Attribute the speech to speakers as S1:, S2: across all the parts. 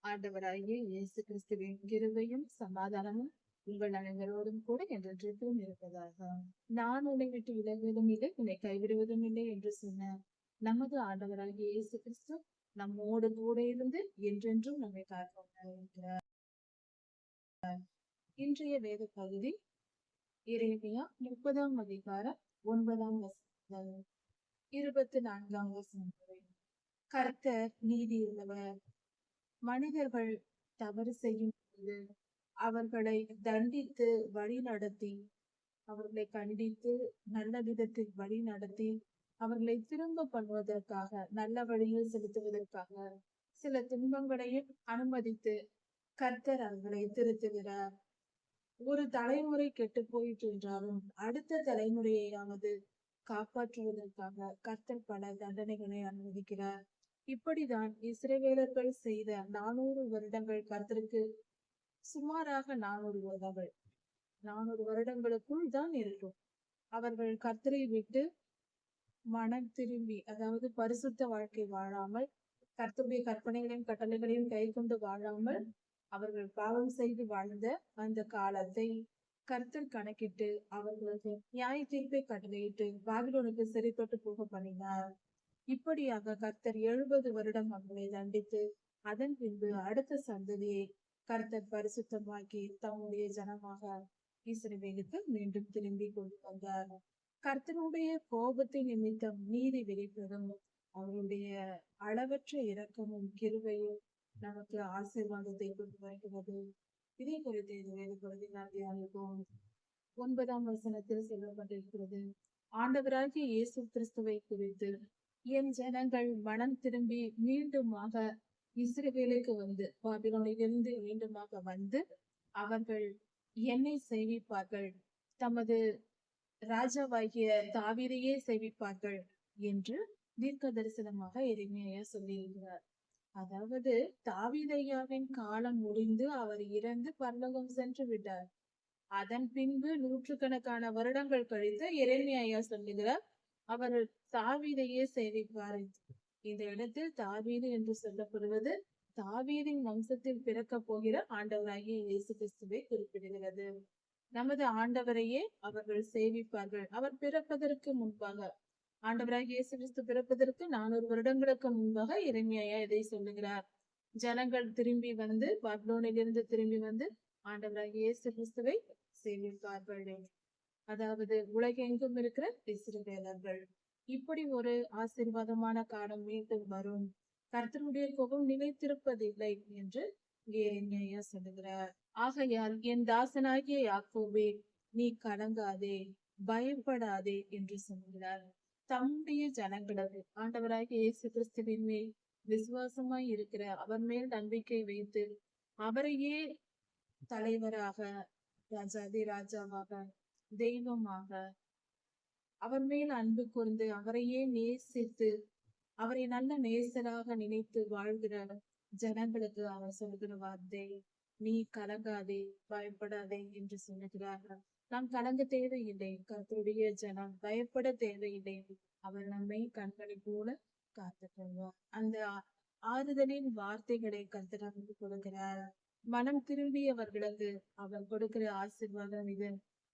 S1: ஆண்டவராகிய இயேசு கிறிஸ்துவின் கிருபையும் சமாதானமும் உங்கள் அனைவரோடும் கூட என்றென்றைக்கும் இருப்பதாக. நான் உன்னை விட்டு விலகுவதும் இல்லை, உன்னை கைவிடுவதும் இல்லை என்று சொன்ன நமது ஆண்டவராகிய இயேசு கிறிஸ்து நம்மோடு கூட இருந்து என்றென்றும் நம்மை காக்க. இன்றைய வேத பகுதி எரேமியா 30ஆம் அதிகாரம் 9ஆம் வசனம் 24ஆம் வசனம் வரை. கர்த்தர் நீதியுள்ளவர். மனிதர்கள் தவறு செய்யும் போது அவர்களை தண்டித்து வழி நடத்தி, அவர்களை கண்டித்து நல்ல விதத்தில் வழி நடத்தி, அவர்களை திரும்ப பண்ணுவதற்காக, நல்ல வழியில் செலுத்துவதற்காக சில துன்பங்களையும் அனுமதித்து கர்த்தர் அவர்களை திருத்துகிறார். ஒரு தலைமுறை கெட்டு போயிற்று என்றாலும் அடுத்த தலைமுறையாவது காப்பாற்றுவதற்காக கர்த்தர் பல தண்டனைகளை அனுமதிக்கிறார். இப்படிதான் இஸ்ரவேலர்கள் செய்த 400 வருடங்கள் கர்த்தருக்கு சுமாராக 400 வருடங்களுக்குள் தான் இருக்கும். அவர்கள் கர்த்தரை விட்டு மனம் திரும்பி, அதாவது பரிசுத்த வாழ்க்கை வாழாமல், கர்த்தருடைய கற்பனைகளையும் கட்டளைகளையும் கை கொண்டு வாழாமல் அவர்கள் பாவம் செய்து வாழ்ந்த அந்த காலத்தை கர்த்தர் கணக்கிட்டு அவர்களுக்கு நியாய தீர்ப்பை கட்டளையிட்டு பாபிலோனுக்கு சிறைப்பட்டு போக பண்ணினார். இப்படியாக கர்த்தர் 70 வருடம் அவர்களை தண்டித்து அதன் பின்பு அடுத்த சந்ததியை கர்த்தர் பரிசுத்தமாக்கி தம்முடைய ஜனமாக இஸ்ரவேலுக்கு மீண்டும் திரும்பி கொண்டு வந்தார். கர்த்தருடைய கோபத்தை நிமித்தம் நீதி வெளிப்படும், அவருடைய அளவற்ற இரக்கமும் கிருபையும் நமக்கு ஆசீர்வாதத்தை கொண்டு வருகிறது. இதை குறித்து இந்த வேத பகுதி நாம் தியானிப்போம். 9ஆம் வசனத்தில் சொல்லப்பட்டிருக்கிறது, ஆண்டவராகிய இயேசு கிறிஸ்துவை குறித்து, என் ஜனங்கள் மனம் திரும்பி மீண்டுமாக இஸ்ரவேலுக்கு வந்து, பாபிலோனிலிருந்து மீண்டுமாக வந்து அவர்கள் என்னை சேவிப்பார்கள், தமது ராஜாவாகிய தாவீதையே சேவிப்பார்கள் என்று தீர்க்க தரிசனமாக எரேமியா சொல்லியிருக்கிறார். அதாவது தாவீதையாவின் காலம் முடிந்து அவர் இறந்து பரலோகம் சென்று விட்டார். அதன் பின்பு நூற்றுக்கணக்கான வருடங்கள் கழித்து எரேமியா சொல்லுகிறார், அவர் தாவீதையே சேவிப்பார். இந்த இடத்தில் தாவீது என்று சொல்லப்படுவது தாவீதின் வம்சத்தில் பிறக்க போகிற ஆண்டவராகிய இயேசு கிறிஸ்துவை குறிப்பிடுகிறது. நமது ஆண்டவரையே அவர்கள் சேவிப்பார்கள். அவர் பிறப்பதற்கு முன்பாக, ஆண்டவராகிய இயேசு கிறிஸ்து பிறப்பதற்கு 400 வருடங்களுக்கு முன்பாக எரேமியா இதை சொல்லுகிறார். ஜனங்கள் திரும்பி வந்து, பாபிலோனிலிருந்து திரும்பி வந்து ஆண்டவராகிய இயேசு கிறிஸ்துவை சேவிப்பார்கள். அதாவது உலகெங்கும் இருக்கிற இஸ்ரவேலர்கள். இப்படி ஒரு ஆசீர்வாதமான காலம் மீண்டும் வரும். கர்த்தருடைய கோபம் நிலைத்திருப்பதில்லை என்று எரேமியா சொல்லுகிறார். ஆகையால் என் தாசனாகிய யாக்கோபே, நீ கலங்காதே, பயப்படாதே என்று சொல்கிறார். தம்முடைய ஜனங்களது ஆண்டவராகிய இயேசு கிறிஸ்துவின் மேல் விசுவாசமாய் இருக்கிற, அவர் மேல் நம்பிக்கை வைத்து அவரையே தலைவராக, ராஜாதி ராஜாவாக, தெய்வமாக, அவர் மேல் அன்பு கூர்ந்து அவரையே நேசித்து அவரை நல்ல நேசராக நினைத்து வாழ்கிற ஜனங்களுக்கு அவர் சொல்கிற வார்த்தை, நீ கலங்காதே, பயப்படாதே என்று சொல்லுகிறார்கள். நாம் கலங்க தேவையில்லை. கர்த்தருடைய ஜனம் பயப்பட தேவையில்லை. அவர் நம்மை கண்களை போல காத்துக் கொள்வார். அந்த ஆறுதலின் வார்த்தைகளை கர்த்தர் நமக்கு கொடுக்கிறார். மனம் திரும்பியவர்களுக்கு அவர் கொடுக்கிற ஆசீர்வாதம் இது.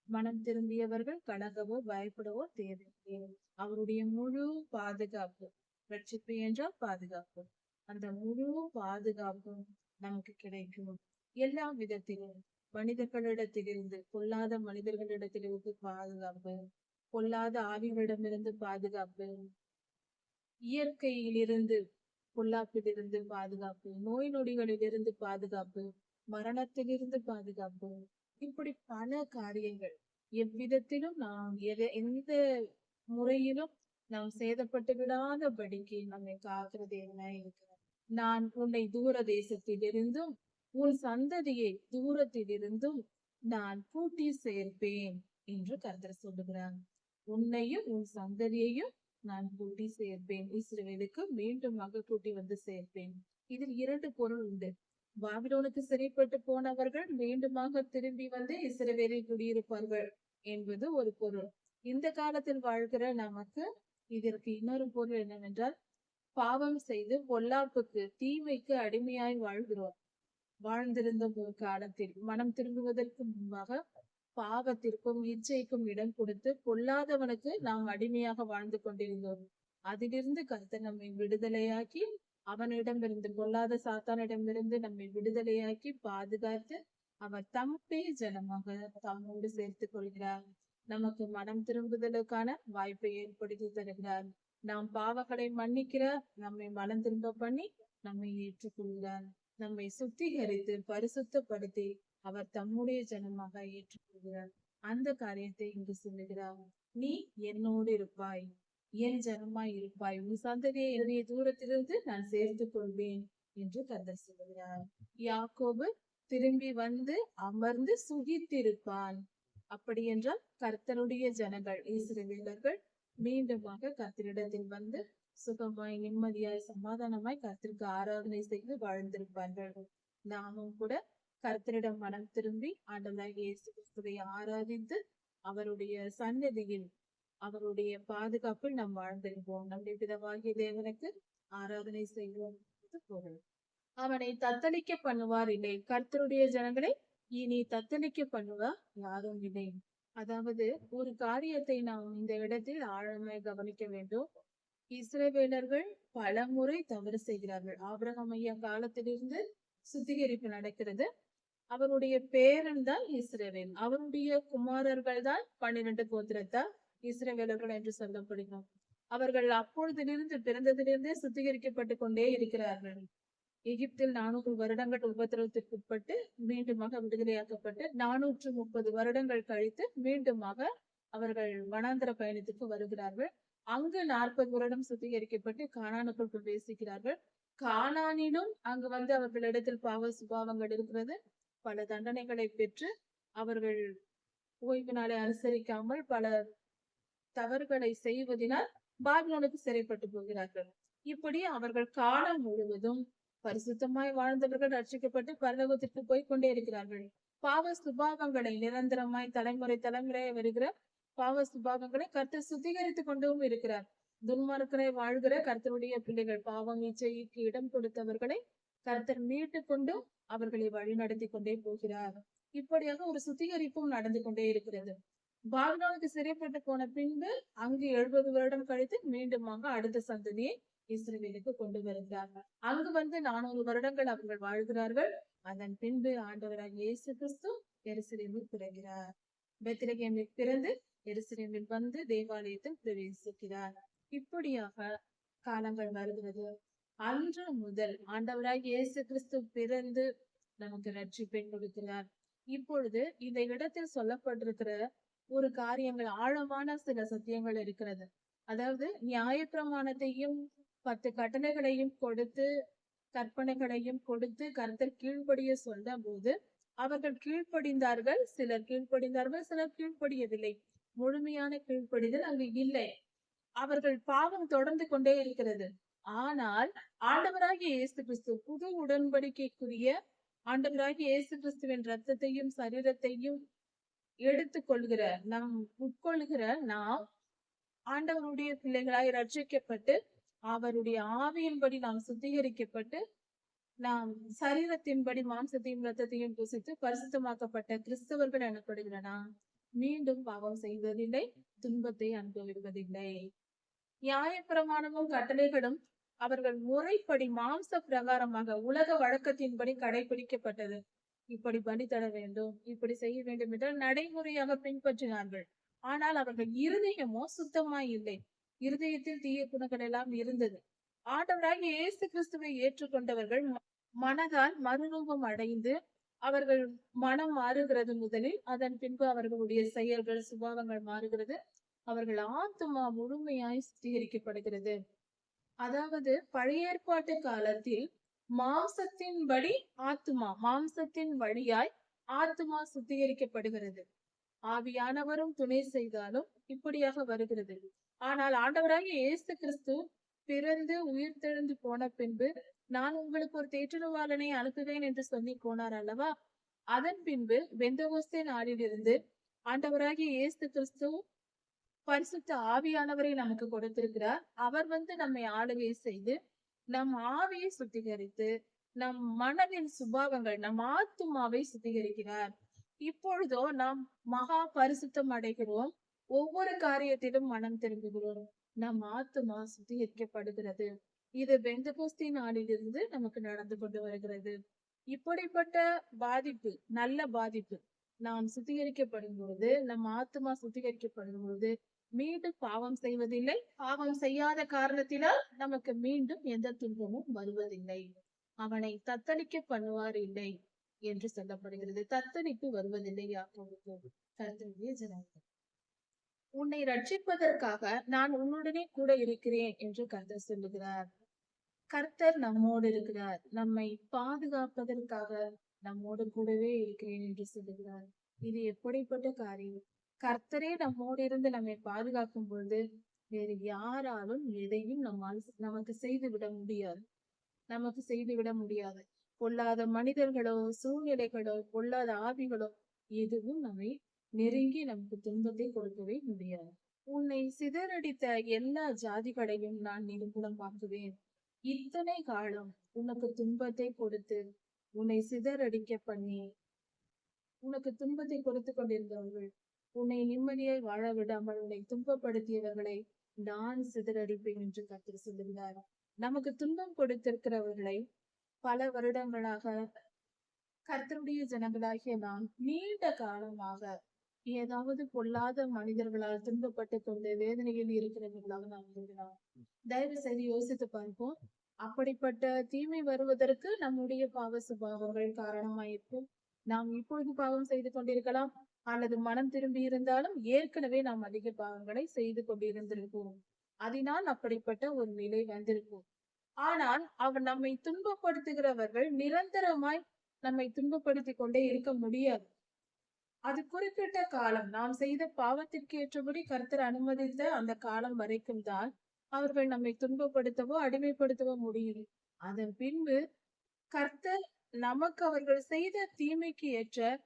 S1: மனம் திரும்பியவர்கள் கலங்கவோ பயப்படவோ தேவையில்லை. அவருடைய முழு பாதுகாப்பு, ரட்சிப்பு என்றால் பாதுகாப்பு, அந்த முழு பாதுகாப்பும் நமக்கு கிடைக்கும். எல்லா விதத்திலும் மனிதர்களிடத்திலிருந்து, பொல்லாத மனிதர்களிடத்திலிருந்து பாதுகாப்பு, பொல்லாத ஆவிகளிடமிருந்து பாதுகாப்பு, இயற்கையிலிருந்து பொல்லாப்பிலிருந்து பாதுகாப்பு, நோய் நொடிகளிலிருந்து பாதுகாப்பு, மரணத்திலிருந்து பாதுகாப்பு, இப்படி பல காரியங்கள். எவ்விதத்திலும் நாம் எந்த முறையிலும் நாம் சேதப்பட்டு விடாதபடிக்கு நம்மை காக்கிறது என்ன இருக்கிறார். நான் உன்னை தூர தேசத்திலிருந்தும் உன் சந்ததியை தூரத்திலிருந்தும் நான் கூட்டி சேர்ப்பேன் என்று கர்த்தர் சொல்லுகிறார். உன்னையும் உன் சந்ததியையும் நான் கூட்டி சேர்ப்பேன், இஸ்ரவேலுக்கு மீண்டுமாக கூட்டி வந்து சேர்ப்பேன். இதில் 2 பொருள் உண்டு. பாபிலோனுக்கு சிறைப்பட்டு போனவர்கள் மீண்டுமாக திரும்பி வந்து இஸ்ரவேலில் குடியிருப்பார்கள் என்பது ஒரு பொருள். இந்த காலத்தில் வாழ்கிற நமக்கு இதற்கு இன்னொரு பொருள் என்னவென்றால், பாவம் செய்து பொல்லாப்புக்கு தீமைக்கு அடிமையாய் வாழ்கிறோம். வாழ்ந்திருந்த ஒரு காலத்தில் மனம் திரும்புவதற்கு முன்பாக பாவத்திற்கும் இச்சைக்கும் இடம் கொடுத்து பொல்லாதவனுக்கு நாம் அடிமையாக வாழ்ந்து கொண்டிருந்தோம். அதிலிருந்து கர்த்தர் நம்மை விடுதலையாக்கி, அவனிடமிருந்து பொல்லாத சாத்தானிடமிருந்து நம்மை விடுதலையாக்கி பாதுகாத்து அவர் தம்முடைய ஜனமாக தம்மோடு சேர்த்துக் கொள்கிறார். நமக்கு மனம் திரும்புதலுக்கான வாய்ப்பை ஏற்படுத்தி தருகிறார். நாம் பாவங்களை மன்னிக்கிறார். நம்மை மனம் திரும்ப பண்ணி நம்மை ஏற்றுக்கொள்கிறார். நம்மை சுத்திகரித்து பரிசுத்தப்படுத்தி அவர் தம்முடைய ஜனமாக ஏற்றுக்கொள்கிறார். அந்த காரியத்தை இங்கு சொல்லுகிறார். நீ என்னோடு இருப்பாய், என் ஜனமாய் இருப்பாய், உன் சந்ததியை என்னுடைய தூரத்திலிருந்து நான் சேர்த்துக் கொள்வேன் என்று கர்த்தர் சொல்லுகிறார். யாக்கோபு திரும்பி வந்து அமர்ந்து சுகித்திருப்பான். அப்படி என்றால் கர்த்தருடைய ஜனங்கள் இஸ்ரவேலர்கள் மீண்டுமாக கர்த்தரிடத்தில் வந்து சுகமாய் நிம்மதியாய் சமாதானமாய் கர்த்தருக்கு ஆராதனை செய்து வாழ்ந்திருப்பார்கள். நாமும் கூட கர்த்தரிடம் மனம் திரும்பி ஆண்டவராகிய இயேசு கிறிஸ்துவை ஆராதித்து அவருடைய சன்னதியில் அவருடைய பாதுகாப்பில் நாம் வாழ்ந்திருப்போம். நம்முடைய பிதாவாகிய தேவனுக்கு ஆராதனை செய்வோம் பொருள். அவனை தத்தளிக்க பண்ணுவார் இல்லை. கர்த்தருடைய ஜனங்களை இனி தத்தளிக்க பண்ணுவார் யாரும் இல்லை. அதாவது ஒரு காரியத்தை நாம் இந்த இடத்தில் ஆழமாய் கவனிக்க வேண்டும். இஸ்ரவேலர்கள் பல முறை தவறு செய்கிறார்கள். ஆபிரகாம் ஐயா காலத்திலிருந்து சுத்திகரிப்பு நடக்கிறது. அவருடைய பேரன் தான் இஸ்ரவேல். அவருடைய குமாரர்கள் தான் 12 கோத்திரத்தார் இஸ்ரவேலர்கள் என்று சொல்லப்படுகிறோம். அவர்கள் அப்பொழுதிலிருந்து பிறந்ததிலிருந்தே சுத்திகரிக்கப்பட்டு கொண்டே இருக்கிறார்கள். எகிப்தில் 400 வருடங்கள் உபத்திரவத்திற்கு உட்பட்டு மீண்டுமாக விடுதலையாக்கப்பட்டு 430 வருடங்கள் கழித்து மீண்டுமாக அவர்கள் வனாந்தர பயணத்துக்கு வருகிறார்கள். அங்கு 40 வருடம் சுத்திகரிக்கப்பட்டு கானானுக்குள் பிரவேசிக்கிறார்கள். கானானிலும் அங்கு வந்து அவர்களிடத்தில் பாவ சுபாவங்கள் இருக்கிறது. பல தண்டனைகளை பெற்று அவர்கள் ஓய்வு நாளை அனுசரிக்காமல் பல தவறுகளை செய்வதனால் பாபிலோனுக்கு சிறைப்பட்டு போகிறார்கள். இப்படி அவர்கள் காலம் முழுவதும் பரிசுத்தமாய் வாழ்ந்தவர்கள் ரட்சிக்கப்பட்டு பரலோகத்திற்கு போய்கொண்டே இருக்கிறார்கள். பாவ சுபாவங்களை நிரந்தரமாய் தலைமுறை வருகிற பாவ சுபாவங்களை கர்த்தர் சுத்திகரித்துக் கொண்டும் இருக்கிறார். துன்மார்க்கரை வாழ்கிற கர்த்தருடைய பிள்ளைகள் பாவம் இச்சைக்கு இடம் கொடுத்தவர்களை கர்த்தர் மீட்டு கொண்டும் அவர்களை வழி நடத்தி கொண்டே போகிறார். இப்படியாக ஒரு சுத்திகரிப்பும் நடந்து கொண்டே இருக்கிறது. பாபிலோனுக்கு சிறைப்பட்டு போன பின்பு அங்கு 70 வருடம் கழித்து மீண்டுமாக அடுத்த சந்ததியை இஸ்ரவேலுக்கு கொண்டு வருகிறார்கள். அங்கு வந்து 400 வருடங்கள் அவர்கள் வாழ்கிறார்கள். அதன் பின்பு ஆண்டவராக இயேசு கிறிஸ்து எருசலேமில் பிறகிறார். பெத்லகேமில் பிறந்து எருசலேமில் வந்து தேவாலயத்தில் பிரவேசிக்கிறார். இப்படியாக காலங்கள் வருகிறது. அன்று முதல் ஆண்டவராக இயேசு கிறிஸ்து பிறந்து நமக்கு ரட்சிப்பை கொடுக்கிறார். இப்பொழுது இந்த இடத்தில் சொல்லப்பட்டிருக்கிற ஒரு காரியங்கள் ஆழமான சில சத்தியங்கள் இருக்கிறது. அதாவது நியாயப்பிரமாணத்தையும் 10 கட்டளைகளையும் கொடுத்து கற்பனைகளையும் கொடுத்து கர்த்தர் கீழ்ப்படிய சொல்ல போது அவர்கள் கீழ்ப்படிந்தார்கள். சிலர் கீழ்ப்படிந்தார்கள், சிலர் கீழ்ப்படியவில்லை. முழுமையான கீழ்ப்படிதல் அங்கு இல்லை. அவர்கள் பாவம் தொடர்ந்து கொண்டே இருக்கிறது. ஆனால் ஆண்டவராகிய இயேசு கிறிஸ்து புது உடன்படிக்கைக்குரிய ஆண்டவராகிய இயேசு கிறிஸ்துவின் ரத்தத்தையும் சரீரத்தையும் எடுத்துக்கொள்கிற நாம் உட்கொள்கிற நாம் ஆண்டவருடைய பிள்ளைகளாய் ரட்சிக்கப்பட்டு அவருடைய ஆவியின்படி நாம் சுத்திகரிக்கப்பட்டு நாம் சரீரத்தின்படி மாம்சத்தையும் ரத்தத்தையும் புசித்து பரிசுத்தமாக்கப்பட்ட கிறிஸ்தவர்கள் எனப்படுகிற நாம் மீண்டும் பாவம் செய்வதில்லை, துன்பத்தை அனுபவிப்பதில்லை. நியாயப்பிரமாணமும் கட்டளைகளும் அவர்கள் முறைப்படி மாம்ச பிரகாரமாக உலக வழக்கத்தின்படி கடைபிடிக்கப்பட்டது. இப்படி பலி தர வேண்டும், இப்படி செய்ய வேண்டும் என்றால் நடைமுறையாக பின்பற்றினார்கள். ஆனால் அவர்கள் இருதயமோ சுத்தமாய் இல்லை. இருதயத்தில் தீய குணங்கள் எல்லாம் இருந்தது. ஆண்டவராகிய இயேசு கிறிஸ்துவை ஏற்றுக்கொண்டவர்கள் மனதால் மறுரூபம் அடைந்து அவர்கள் மனம் மாறுகிறது முதலில். அதன் பின்பு அவர்களுடைய செயல்கள் சுபாவங்கள் மாறுகிறது. அவர்கள் ஆத்துமா முழுமையாய் சுத்திகரிக்கப்படுகிறது. அதாவது பழைய ஏற்பாட்டு காலத்தில் மாம்சத்தின்படி ஆத்துமா, மாம்சத்தின் வழியாய் ஆத்துமா சுத்திகரிக்கப்படுகிறது. ஆவியானவரும் துணை செய்தாலும் இப்படியாக வருகிறது. ஆனால் ஆண்டவராகிய இயேசு கிறிஸ்து பிறந்து உயிர்த்தெழுந்து போன பின்பு நான் உங்களுக்கு ஒரு தேற்றரவாளனை அனுப்புவேன் என்று சொல்லி போனார் அல்லவா? அதன் பின்பு பெந்தகோஸ்தே நாளிலிருந்து ஆண்டவராகிய இயேசு கிறிஸ்து பரிசுத்த ஆவியானவரை நமக்கு கொடுத்திருக்கிறார். அவர் நம்மை ஆளுகை செய்து நம் ஆவியை சுத்திகரித்து நம் மனதின் சுபாவங்கள் நம் ஆத்துமாவை சுத்திகரிக்கிறார். இப்பொழுதோ நாம் மகா பரிசுத்தம் அடைகிறோம். ஒவ்வொரு காரியத்திலும் மனம் திரும்புகிறோம். நம் ஆத்துமா சுத்திகரிக்கப்படுகிறது. இது பெந்தகோஸ்தே நாளிலிருந்து நமக்கு நடந்து கொண்டு வருகிறது. இப்படிப்பட்ட பாதிப்பு, நல்ல பாதிப்பு, நாம் சுத்திகரிக்கப்படும் பொழுது, நம் ஆத்துமா சுத்திகரிக்கப்படும் பொழுது மீண்டும் பாவம் செய்வதில்லை. பாவம் செய்யாத காரணத்தினால் நமக்கு மீண்டும் எந்த துன்பமும் வருவதில்லை. அவனை தத்தளிக்க பண்ணுவார் இல்லை என்று சொல்லப்படுகிறது. தத்தளிப்பு வருவதில்லை. கர்த்தருடைய ஜனங்கள், உன்னை ரட்சிப்பதற்காக நான் உன்னுடனே கூட இருக்கிறேன் என்று கர்த்தர் சொல்லுகிறார். கர்த்தர் நம்மோடு இருக்கிறார். நம்மை பாதுகாப்பதற்காக நம்மோடு கூடவே இருக்கிறேன் என்று சொல்லுகிறார். இது எப்படிப்பட்ட காரியம்! கர்த்தரே நம்மோடு இருந்து நம்மை பாதுகாக்கும் பொழுது வேறு யாராலும் எதையும் நமக்கு செய்துவிட முடியாது. நமக்கு செய்துவிட முடியாது. பொல்லாத மனிதர்களோ, சூழ்நிலைகளோ, பொல்லாத ஆவிகளோ எதுவும் நம்மை நெருங்கி நமக்கு துன்பத்தை கொடுக்கவே முடியாது. உன்னை சிதறடித்த எல்லா ஜாதிகளையும் நான் நிர்மூலமாக்குவேன். இத்தனை காலம் உனக்கு துன்பத்தை கொடுத்து உன்னை சிதறடிக்க பண்ணி உனக்கு துன்பத்தை கொடுத்து கொண்டிருந்தவர்கள், உன்னை நிம்மதியை வாழ விடாமல் உன்னை துன்பப்படுத்தியவர்களை நான் சிதறடிப்பேன் என்று கர்த்தர் சொல்லுகிறார். நமக்கு துன்பம் கொடுத்திருக்கிறவர்களை பல வருடங்களாக கர்த்தருடைய ஜனங்களாகிய நாம் நீண்ட காலமாக ஏதாவது பொல்லாத மனிதர்களால் துன்பப்பட்டு கொண்டு வேதனையில் இருக்கிறவர்களாக நாம் இருக்கிறோம். தயவு செய்து யோசித்து பார்ப்போம். அப்படிப்பட்ட தீமை வருவதற்கு நம்முடைய பாவ சுபாவங்கள் காரணமாயிருக்கும். நாம் இப்பொழுது பாவம் செய்து கொண்டிருக்கலாம், அல்லது மனம் திரும்பி இருந்தாலும் ஏற்கனவே நாம் அதிக பாவங்களை செய்து கொண்டிருந்திருப்போம். அதனால் அப்படிப்பட்ட ஒரு நிலை வந்திருக்கும். ஆனால் அவர் நம்மை துன்பப்படுத்துகிறவர்கள் நிரந்தரமாய் நம்மை துன்பப்படுத்திக் கொண்டே இருக்க முடியாது. அது குறிப்பிட்ட காலம், நாம் செய்த பாவத்திற்கு ஏற்றபடி கர்த்தர் அனுமதித்த அந்த காலம் வரைக்கும் தான் அவர்கள் நம்மை துன்பப்படுத்தவோ அடிமைப்படுத்தவோ முடியும். அதன் பின்பு கர்த்தர் நமக்கு அவர்கள் செய்த தீமைக்கு ஏற்ற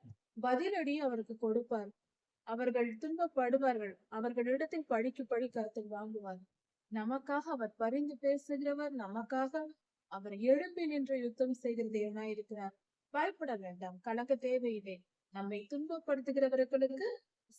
S1: பதிலடி அவருக்கு கொடுப்பார். அவர்கள் துன்பப்படுவார்கள். அவர்களிடத்தில் பழிக்கு பழி கர்த்தர் வாங்குவார். நமக்காக அவர் பரிந்து பேசுகிறவர். நமக்காக அவர் எழும்பி நின்று யுத்தம் செய்கிற தேவனாய் இருக்கிறார். பயப்பட வேண்டாம், கலங்க தேவையில்லை. நம்மை துன்பப்படுத்துகிறவர்களுக்கு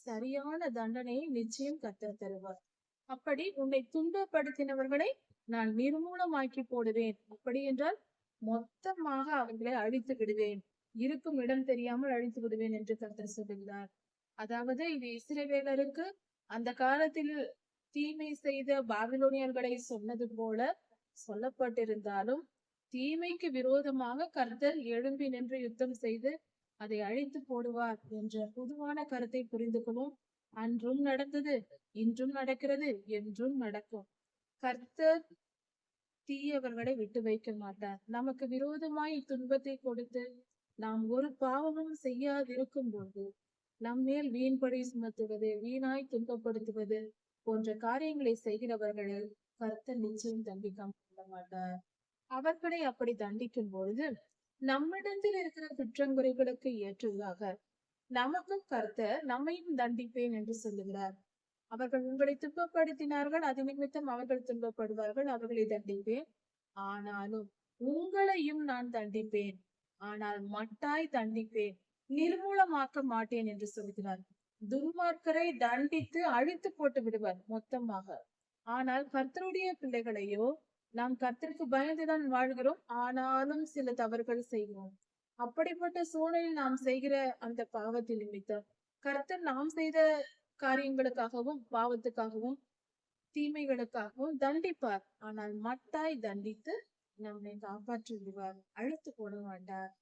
S1: சரியான தண்டனையை நிச்சயம் கர்த்தர் தருவார். அப்படி உன்னை துன்பப்படுத்தினவர்களை நான் நிர்மூலமாக்கி போடுவேன். அப்படி என்றால் மொத்தமாக அவர்களை அழித்து விடுவேன். இருக்கும் இடம் தெரியாமல் அழித்து விடுவேன் என்று கர்த்தர் சொல்லுகிறார். அதாவது இது இஸ்ரவேலருக்கு அந்த காலத்தில் தீமை செய்த பாபிலோனியர்களை சொன்னது போல சொல்லப்பட்டிருந்தாலும், தீமைக்கு விரோதமாக கர்த்தர் எழும்பி நின்று யுத்தம் செய்து அதை அழித்து போடுவார் என்ற பொதுவான கருத்தை புரிந்து கொள்ளும். அன்றும் நடந்தது, இன்றும் நடக்கிறது, என்றும் நடக்கும். கர்த்தர் தீயவர்களை விட்டு வைக்க மாட்டார். நமக்கு விரோதமாய் துன்பத்தை கொடுத்து நாம் ஒரு பாவமும் செய்யாதிருக்கும் போது நம்மேல் வீண்படி சுமத்துவது, வீணாய் துன்பப்படுத்துவது போன்ற காரியங்களை செய்கிறவர்களை கர்த்தர் நிச்சயம் தண்டிக்க மாட்டார். அவர்களை அப்படி தண்டிக்கும் பொழுது நம்மிடத்தில் இருக்கிற குற்றங்குறைகளுக்கு ஏற்றதாக நமக்கும் கர்த்தர் நம்மையும் தண்டிப்பேன் என்று சொல்லுகிறார். அவர்கள் உங்களை துன்பப்படுத்தினார்கள், அது நிமித்தம் அவர்கள் துன்பப்படுவார்கள், அவர்களை தண்டிப்பேன். ஆனாலும் உங்களையும் நான் தண்டிப்பேன், ஆனால் மட்டாய் தண்டிப்பேன், நிர்மூலமாக்க மாட்டேன் என்று சொல்கிறார். துன்மார்க்கரை தண்டித்து அழித்து போட்டு விடுவார் மொத்தமாக. ஆனால் கர்த்தருடைய பிள்ளைகளையோ, நாம் கர்த்தருக்கு பயந்துதான் வாழ்கிறோம், ஆனாலும் சில தவறுகள் செய்கிறோம். அப்படிப்பட்ட சூழலில் நாம் செய்கிற அந்த பாவத்தின் நிமித்தம் கர்த்தர் நாம் செய்த காரியங்களுக்காகவும் பாவத்துக்காகவும் தீமைகளுக்காகவும் தண்டிப்பார். ஆனால் மட்டாய் தண்டித்து நம்மை காப்பாற்றி விடுவார், அழித்து போட மாட்டார்.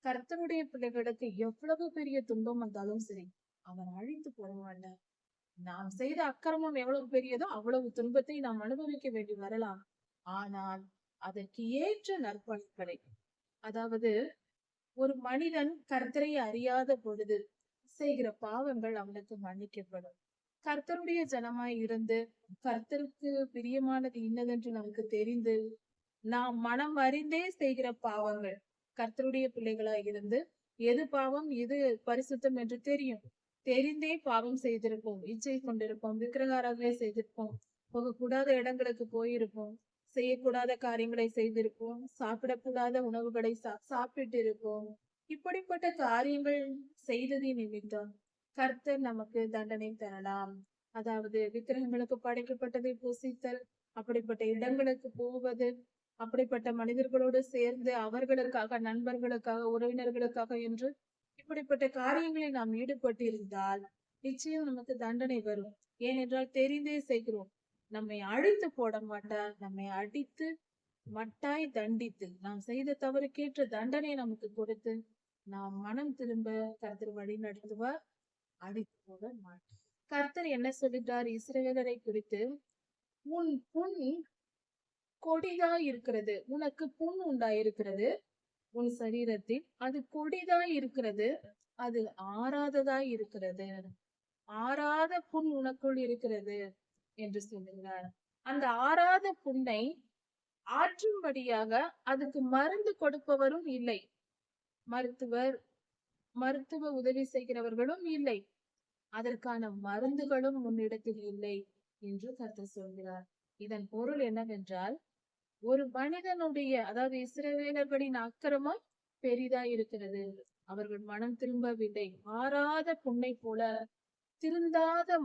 S1: கர்த்தருடைய பிள்ளைகளுக்கு எவ்வளவு பெரிய துன்பம் வந்தாலும் சரி, அவர் அழித்து போட மாட்டார். நாம் செய்த அக்கிரமம் எவ்வளவு பெரியதோ அவ்வளவு துன்பத்தை நாம் அனுபவிக்க வேண்டி வரலாம். ஆனால் அதற்கு ஏற்ற நற்பலன்களை, அதாவது ஒரு மனிதன் கர்த்தரை அறியாத பொழுது செய்கிற பாவங்கள் அவனுக்கு மன்னிக்கப்படும். கர்த்தருடைய ஜனமாய் இருந்து கர்த்தருக்கு பிரியமானது இன்னதென்று நமக்கு தெரிந்து நாம் மனம் அறிந்தே செய்கிற பாவங்கள், கர்த்தருடைய பிள்ளைகளாய் இருந்து எது பாவம் எது பரிசுத்தம் என்று தெரியும். தெரிந்தே பாவம் செய்திருப்போம், இச்சை கொண்டிருப்போம், விக்கிரகாராதனை செய்திருப்போம், போகக்கூடாத இடங்களுக்கு போயிருப்போம், செய்யக்கூடாத காரியங்களை செய்திருப்போம், சாப்பிடக்கூடாத உணவுகளை சாப்பிட்டு இருப்போம். இப்படிப்பட்ட காரியங்கள் செய்ததின் நிமித்தம் கர்த்தர் நமக்கு தண்டனை தரலாம். அதாவது விக்கிரகங்களுக்கு படைக்கப்பட்டதை புசித்தல், அப்படிப்பட்ட இடங்களுக்கு போவது, அப்படிப்பட்ட மனிதர்களோடு சேர்ந்து அவர்களுக்காக, நண்பர்களுக்காக, உறவினர்களுக்காக என்று இப்படிப்பட்ட காரியங்களில் நாம் ஈடுபட்டிருந்தால் நிச்சயம் நமக்கு தண்டனை வரும். ஏனென்றால் தெரிந்தே செய்கிறோம். நம்மை அழித்து போட மாட்டார், நம்மை அடித்து மட்டாய் தண்டித்து நாம் செய்த தவறுக்கேற்ற தண்டனை நமக்கு கொடுத்து நாம் மனம் திரும்ப கர்த்தர் வழி நடத்துவார், அடித்து போட மாட்டார். கர்த்தர் என்ன சொல்லிட்டார் இஸ்ரவேலரை குறித்து? உன் புண் கொடிதா இருக்கிறது, உனக்கு புண் உண்டாயிருக்கிறது உன் சரீரத்தில், அது கொடிதாய் இருக்கிறது, அது ஆறாததாய் இருக்கிறது, ஆறாத புண் உனக்குள் இருக்கிறது என்று சொல்லுகிறார். அந்த ஆறாத புண்ணை ஆற்றும்படியாக அதுக்கு மருந்து கொடுப்பவரும் இல்லை, மருத்துவ உதவி செய்கிறவர்களும் இல்லை, அதற்கான மருந்துகளும் உன்னிடத்தில் இல்லை என்று கர்த்தர் சொல்கிறார். இதன் பொருள் என்னவென்றால், ஒரு மனிதனுடைய, அதாவது இஸ்ரவேலர்களின் அக்கிரமம் பெரிதா இருக்கிறது, அவர்கள் மனம் திரும்பவில்லை, ஆறாத புண்ணை போல திருந்தாத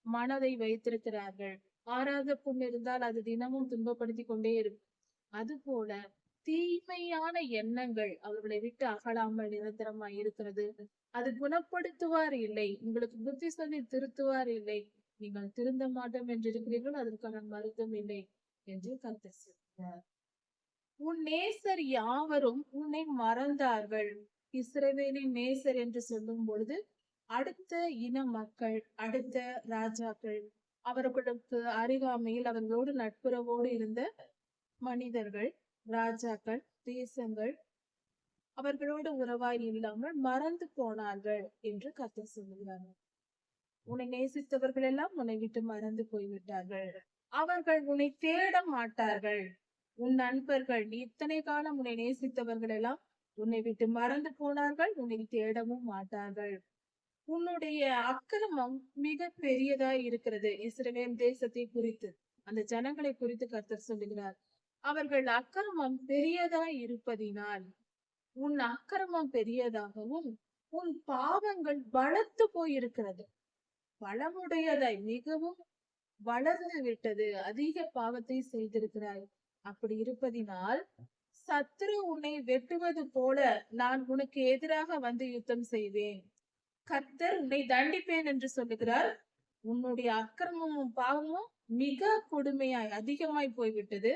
S1: மனதை வைத்திருக்கிறார்கள். ஆறாத புண் இருந்தால் அது தினமும் துன்பப்படுத்தி கொண்டே இருக்கும். அது போல தீமையான எண்ணங்கள் அவர்களை விட்டு அகலாமல் நிரந்தரமாய் இருக்கிறது. அது குணப்படுத்துவார் இல்லை, உங்களுக்கு புத்தி சொல்லி திருத்துவார் இல்லை, நீங்கள் திருந்த மாட்டோம் என்று இருக்கிறீர்கள், அதற்கான மருத்துவம் இல்லை என்று கர்த்தர் சொல்கிறார். உன் நேசர் யாவரும் உன்னை மறந்தார்கள். இஸ்ரவேலின் நேசர் என்று சொல்லும் பொழுது அடுத்த இன மக்கள், அடுத்த ராஜாக்கள், அவர்களுக்கு அருகாமையில் அவர்களோடு நட்புறவோடு இருந்த மனிதர்கள், ராஜாக்கள், தேசங்கள் அவர்களோடு உறவாய் இல்லாமல் மறந்து போனார்கள் என்று கர்த்தர் சொல்லுகிறார்கள். உன்னை நேசித்தவர்கள் எல்லாம் உன்னை விட்டு மறந்து போய்விட்டார்கள், அவர்கள் உன்னை தேட மாட்டார்கள். உன் நண்பர்கள், நீ இத்தனை காலம் உன்னை நேசித்தவர்கள் எல்லாம் உன்னை விட்டு மறந்து போனார்கள், உன்னை தேடவும் மாட்டார்கள். உன்னுடைய அக்கிரமம் மிக பெரியதாய் இருக்கிறது. இஸ்ரவேல் தேசத்தை குறித்து, அந்த ஜனங்களை குறித்து கர்த்தர் சொல்லுகிறார். அவர்கள் அக்கிரமம் பெரியதாய் இருப்பதினால், உன் அக்கிரமம் பெரியதாகவும் உன் பாவங்கள் பலத்து போயிருக்கிறது, பலமுடையதாய் மிகவும் வளர்ந்து விட்டது, அதிக பாவத்தை செய்திருக்கிறாய். அப்படி இருப்பதினால் சத்துரு உன்னை வெட்டுவது போல நான் உனக்கு எதிராக வந்து யுத்தம் செய்வேன், கர்த்தர் உன்னை தண்டிப்பேன் என்று சொல்லுகிறார். உன்னுடைய அக்கிரமமும் பாவமும் மிக கொடுமையாய் அதிகமாய் போய்விட்டது,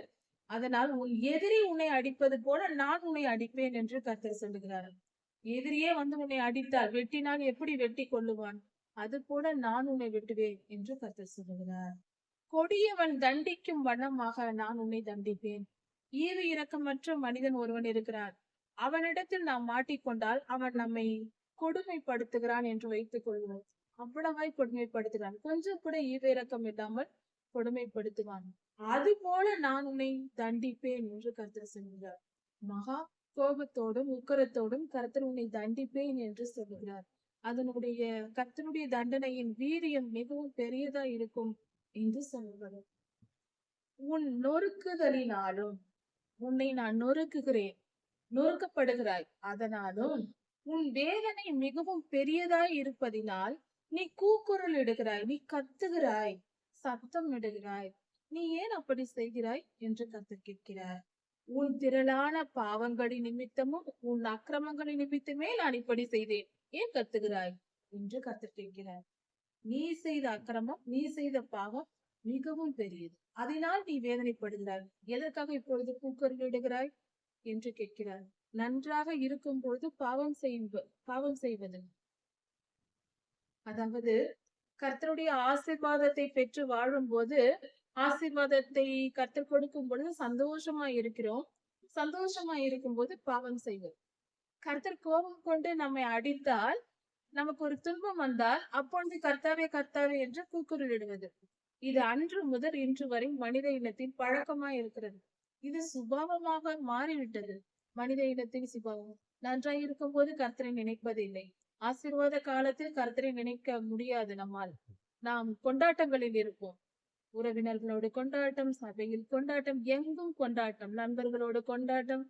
S1: அதனால் உன் எதிரி உன்னை அடிப்பது போல நான் உன்னை அடிப்பேன் என்று கர்த்தர் சொல்லுகிறார். எதிரியே வந்து உன்னை அடித்தால், வெட்டினால் எப்படி வெட்டி கொள்ளுவான், அது போல நான் உன்னை வெட்டுவேன் என்று கர்த்தர் சொல்லுகிறார். கொடியவன் தண்டிக்கும் வண்ணமாக நான் உன்னை தண்டிப்பேன். ஈவு இரக்கமற்ற மனிதன் ஒருவன் இருக்கிறான், அவனிடத்தில் நாம் மாட்டிக்கொண்டால் அவன் நம்மை கொடுமைப்படுத்துகிறான் என்று வைத்துக் கொள்வோம். அவ்வளவாய் கொடுமைப்படுத்துகிறான், கொஞ்சம் கூட ஈவு இரக்கம் இல்லாமல் கொடுமைப்படுத்துவான். அது போல நான் உன்னை தண்டிப்பேன் என்று கர்த்தர் சொல்கிறார். மகா கோபத்தோடும் உக்கரத்தோடும் கர்த்தர் உன்னை தண்டிப்பேன் என்று சொல்லுகிறார். அதனுடைய கர்த்தருடைய தண்டனையின் வீரியம் மிகவும் பெரியதா இருக்கும் என்று சொல்லுகிறது. உன் நொறுக்குதலினாலும் உன்னை நான் நொறுக்குகிறேன், நொறுக்கப்படுகிறாய், அதனாலும் உன் வேதனை மிகவும் பெரியதாய் இருப்பதினால் நீ கூக்குரல் இடுகிறாய், நீ கத்துகிறாய், சத்தம் இடுகிறாய். நீ ஏன் அப்படி செய்கிறாய் என்று கர்த்தர் கேட்கிறார். உன் திரளான பாவங்களின் நிமித்தமும் உன் அக்கிரமங்களின் நிமித்தமே நான் இப்படி செய்தேன், ஏன் கத்துகிறாய் என்று கர்த்தர் கேட்கிறார். நீ செய்த அக்கிரமம், நீ செய்த பாவம் மிகவும் பெரியது, அதனால் நீ வேதனைப்படுகிறாய். எதற்காக இப்பொழுது கூக்குரலிடுகிறாய் என்று கேட்கிறார். நன்றாக இருக்கும் பொழுது பாவம் செய்வது, அதாவது கர்த்தருடைய ஆசீர்வாதத்தை பெற்று வாழும் போது, ஆசீர்வாதத்தை கர்த்தர் கொடுக்கும் பொழுது சந்தோஷமா இருக்கிறோம், சந்தோஷமா இருக்கும் போது பாவம் செய்வது. கர்த்தர் கோபம் கொண்டு நம்மை அடித்தால், நமக்கு ஒரு துன்பம் வந்தால் அப்பொழுது கர்த்தாவே கர்த்தாவே என்று கூக்குரலிடுவது. இது அன்று முதல் இன்று வரை மனித இனத்தின் பழக்கமாய் இருக்கிறது. இது சுபாவமாக மாறிவிட்டது. மனித இனத்தின் சுபாவம் நன்றாய் இருக்கும் போது கர்த்தரை நினைப்பதில்லை, ஆசீர்வாத காலத்தில் கர்த்தரை நினைக்க முடியாது நம்மால். நாம் கொண்டாட்டங்களில் இருப்போம். உறவினர்களோடு கொண்டாட்டம், சபையில் கொண்டாட்டம், எங்கும் கொண்டாட்டம், நண்பர்களோடு கொண்டாட்டம்.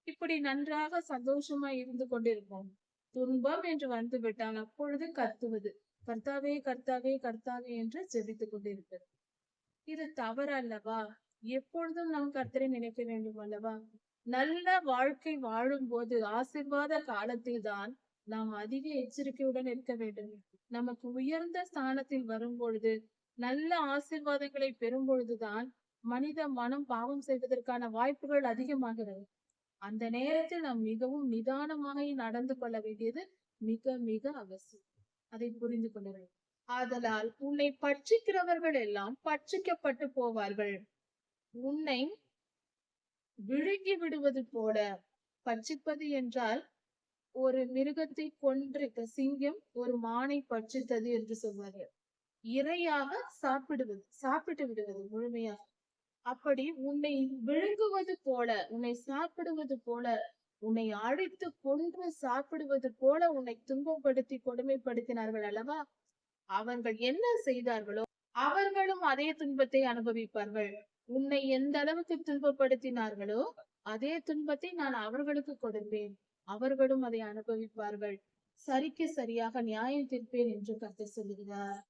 S1: இப்படி நன்றாக சந்தோஷமா இருந்து கொண்டிருப்போம். துன்பம் என்று வந்து விட்டால் அப்பொழுது கத்துவது, கர்த்தாவே கர்த்தாவே கர்த்தாவே என்று ஜெபித்துக் கொண்டிருப்பது. இது தவறு அல்லவா? எப்பொழுதும் நாம் கர்த்தரை நினைக்க வேண்டும் அல்லவா? நல்ல வாழ்க்கை வாழும் போது ஆசீர்வாத காலத்தில் தான் நாம் அதிக எச்சரிக்கையுடன் இருக்க வேண்டும். நமக்கு உயர்ந்த ஸ்தானத்தில் வரும் பொழுது, நல்ல ஆசீர்வாதங்களை பெறும் பொழுதுதான் மனித மனம் பாவம் செய்வதற்கான வாய்ப்புகள் அதிகமாகிறது. அந்த நேரத்தில் நாம் மிகவும் நிதானமாக நடந்து கொள்ள வேண்டியது மிக மிக அவசியம். அதை புரிந்து கொள்ள வேண்டும். ஆதலால் உன்னை பட்சிக்கிறவர்கள் எல்லாம் பட்சிக்கப்பட்டு போவார்கள். உன்னை விழுங்கி விடுவது போல. பட்சிப்பது என்றால் ஒரு மிருகத்தை கொன்று, சிங்கம் ஒரு மானை பட்சித்தது என்று சொல்வார்கள். இரையாக சாப்பிட்டு விடுவது முழுமையாக. அப்படி உன்னை விழுங்குவது போல, உன்னை சாப்பிடுவது போல, உன்னை அழித்து கொன்று சாப்பிடுவது போல உன்னை துன்பப்படுத்தி கொடுமைப்படுத்தினார்கள் அல்லவா? அவர்கள் என்ன செய்தார்களோ அவர்களும் அதே துன்பத்தை அனுபவிப்பார்கள். உன்னை எந்த அளவுக்கு துன்பப்படுத்தினார்களோ அதே துன்பத்தை நான் அவர்களுக்கு கொடுப்பேன். அவர்களும் அதை அனுபவிப்பார்கள். சரிக்கு சரியாக நியாயம் தீர்ப்பேன் என்று கர்த்தர் சொல்லுகிறார்.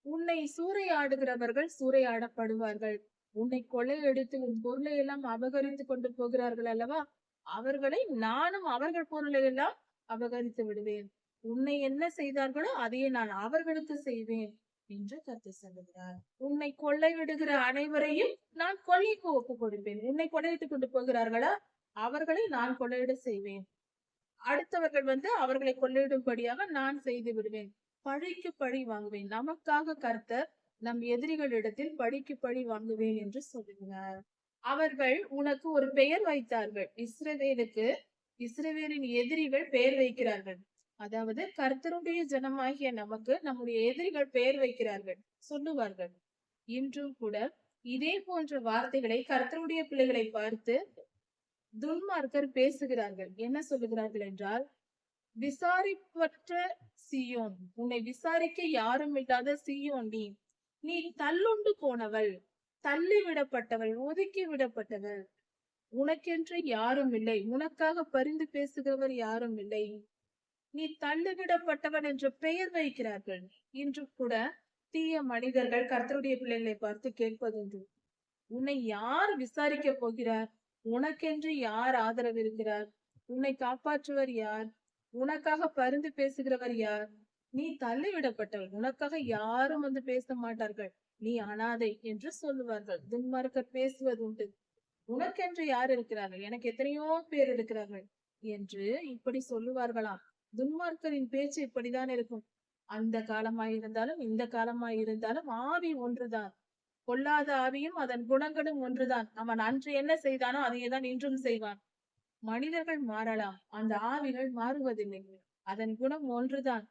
S1: உன்னை சூறையாடுகிறவர்கள் சூறையாடப்படுவார்கள். உன்னை கொள்ளையடித்து உன் பொருளை எல்லாம் அபகரித்து கொண்டு போகிறார்கள் அல்லவா? அவர்களை நானும் அவர்கள் பொருளை எல்லாம் அபகரித்து விடுவேன். உன்னை என்ன செய்தார்களோ அதையே நான் அவர்களுக்கு செய்வேன் என்று கர்த்தர் சொல்லுகிறார். உன்னை கொள்ளையிடுகிற அனைவரையும் நான் கொள்ளைக்கு ஒப்பு கொடுப்பேன். உன்னை கொள்ளையிட்டுக் கொண்டு போகிறார்களா? அவர்களை நான் கொள்ளையிட செய்வேன். அடுத்தவர்கள் அவர்களை கொள்ளையிடும்படியாக நான் செய்து விடுவேன். பழிக்கு பழி வாங்குவேன். நமக்காக கர்த்தர் நம் எதிரிகளிடத்தில் பழிக்கு பழி வாங்குவேன் என்று சொல்லுகிறார். அவர்கள் உனக்கு ஒரு பெயர் வைத்தார்கள். இஸ்ரவேலின் எதிரிகள் பெயர் வைக்கிறார்கள். அதாவது கர்த்தருடைய ஜனமாகிய நமக்கு நம்முடைய எதிரிகள் பெயர் வைக்கிறார்கள், சொல்லுவார்கள். இன்றும் கூட இதே போன்ற வார்த்தைகளை கர்த்தருடைய பிள்ளைகளை பார்த்து துன்மார்க்கர் பேசுகிறார்கள். என்ன சொல்லுகிறார்கள் என்றால், விசாரிப்பற்ற சீயோன், உன்னை விசாரிக்க யாரும் இல்லாத சீயோன், நீ தள்ளுண்டு போனவள், தள்ளி விடப்பட்டவள், ஒதுக்கி விடப்பட்டவள், உனக்கென்று யாரும் இல்லை, உனக்காக பரிந்து பேசுகிறவர் யாரும் இல்லை, நீ தள்ளிவிடப்பட்டவன் என்ற பெயர் வைக்கிறார்கள். இன்று கூட தீய மனிதர்கள் கர்த்தருடைய பிள்ளைகளை பார்த்து கேட்பதுண்டு, உன்னை யார் விசாரிக்க போகிறார்? உனக்கென்று யார் ஆதரவு இருக்கிறார்? உன்னை காப்பாற்றுவர் யார்? உனக்காக பரிந்து பேசுகிறவர் யார்? நீ தள்ளிவிடப்பட்டவள், உனக்காக யாரும் பேச மாட்டார்கள், நீ அனாதை என்று சொல்லுவார்கள். துன்மார்க்கர் பேசுவது உண்டு. உனக்கென்று யார் இருக்கிறார்கள்? எனக்கு எத்தனையோ பேர் இருக்கிறார்கள் என்று இப்படி சொல்லுவார்களாம். துன்மார்க்கரின் பேச்சு இப்படிதான் இருக்கும். அந்த காலமாயிருந்தாலும் இந்த காலமாயிருந்தாலும் ஆவி ஒன்றுதான். பொல்லாத ஆவியும் அதன் குணங்களும் ஒன்றுதான். அவன் அன்று என்ன செய்தானோ அதையேதான் இன்றும் செய்வான். மனிதர்கள் மாறலாம், அந்த ஆவிகள் மாறுவதில்லை. அதன் குணம் ஒன்றுதான்.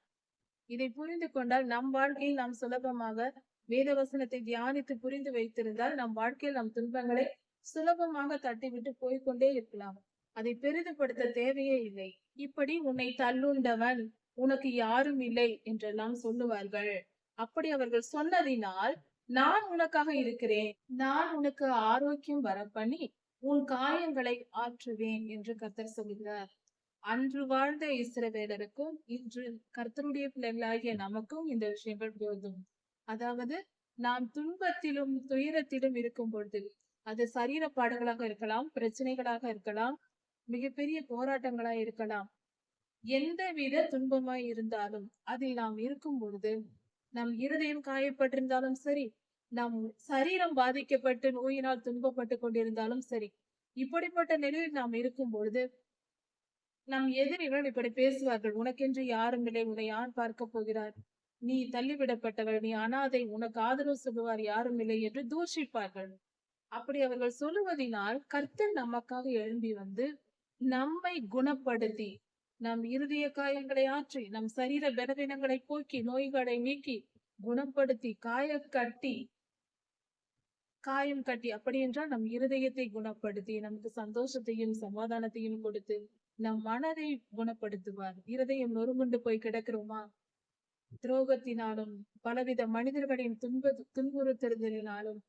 S1: இதை புரிந்து கொண்டால் நம் வாழ்க்கையில் நாம் சுலபமாக வேத வசனத்தை தியானித்து புரிந்து வைத்திருந்தால் நம் வாழ்க்கையில் நம் துன்பங்களை சுலபமாக தட்டிவிட்டு போய்கொண்டே இருக்கலாம். அதை பெரிதுபடுத்த தேவையே இல்லை. இப்படி உன்னை தள்ளுண்டவன், உனக்கு யாரும் இல்லை என்றெல்லாம் சொல்லுவார்கள். அப்படி அவர்கள் சொன்னதினால் நான் உனக்காக இருக்கிறேன், நான் உனக்கு ஆரோக்கியம் வர பண்ணி உன் காயங்களை ஆற்றுவேன் என்று கர்த்தர் சொல்கிறார். அன்று வாழ்ந்த இஸ்ரவேலருக்கும் இன்று கர்த்தருடைய பிள்ளைகளாகிய நமக்கும் இந்த விஷயங்கள் போதும். அதாவது நாம் துன்பத்திலும் துயரத்திலும் இருக்கும் பொழுது, அது சரீர பாடுகளாக இருக்கலாம், பிரச்சனைகளாக இருக்கலாம், மிகப்பெரிய போராட்டங்களா இருக்கலாம், எந்தவித துன்பமாய் இருந்தாலும் அதில் நாம் இருக்கும் பொழுது, நம் இருதயம் காயப்பட்டிருந்தாலும் சரி, நம் சரீரம் பாதிக்கப்பட்டு நோயினால் துன்பப்பட்டு கொண்டிருந்தாலும் சரி, இப்படிப்பட்ட நிலையில் நாம் இருக்கும் பொழுது நம் எதிரிகள் இப்படி பேசுவார்கள், உனக்கென்று யாரும் இல்லை, உன்னை யார் பார்க்க போகிறார், நீ தள்ளிவிடப்பட்டவள், நீ அனாதை, உனக்கு ஆதரவு சொல்லுவார் யாரும் இல்லை என்று தூஷிப்பார்கள். அப்படி அவர்கள் சொல்லுவதினால் கர்த்தர் நமக்காக எழும்பி நம்மை குணப்படுத்தி, நம் இருதய காயங்களை ஆற்றி, நம் சரீர பலவீனங்களை போக்கி, நோய்களை நீக்கி, குணப்படுத்தி, காயம் கட்டி, அப்படி என்றால் நம் இருதயத்தை குணப்படுத்தி, நமக்கு சந்தோஷத்தையும் சமாதானத்தையும் கொடுத்து, நம் மனதை குணப்படுத்துவார். இருதயம் நொறுங்குண்டு போய் கிடக்கிறோமா? துரோகத்தினாலும் பலவித மனிதர்களின் துன்புறுத்துதலினாலும்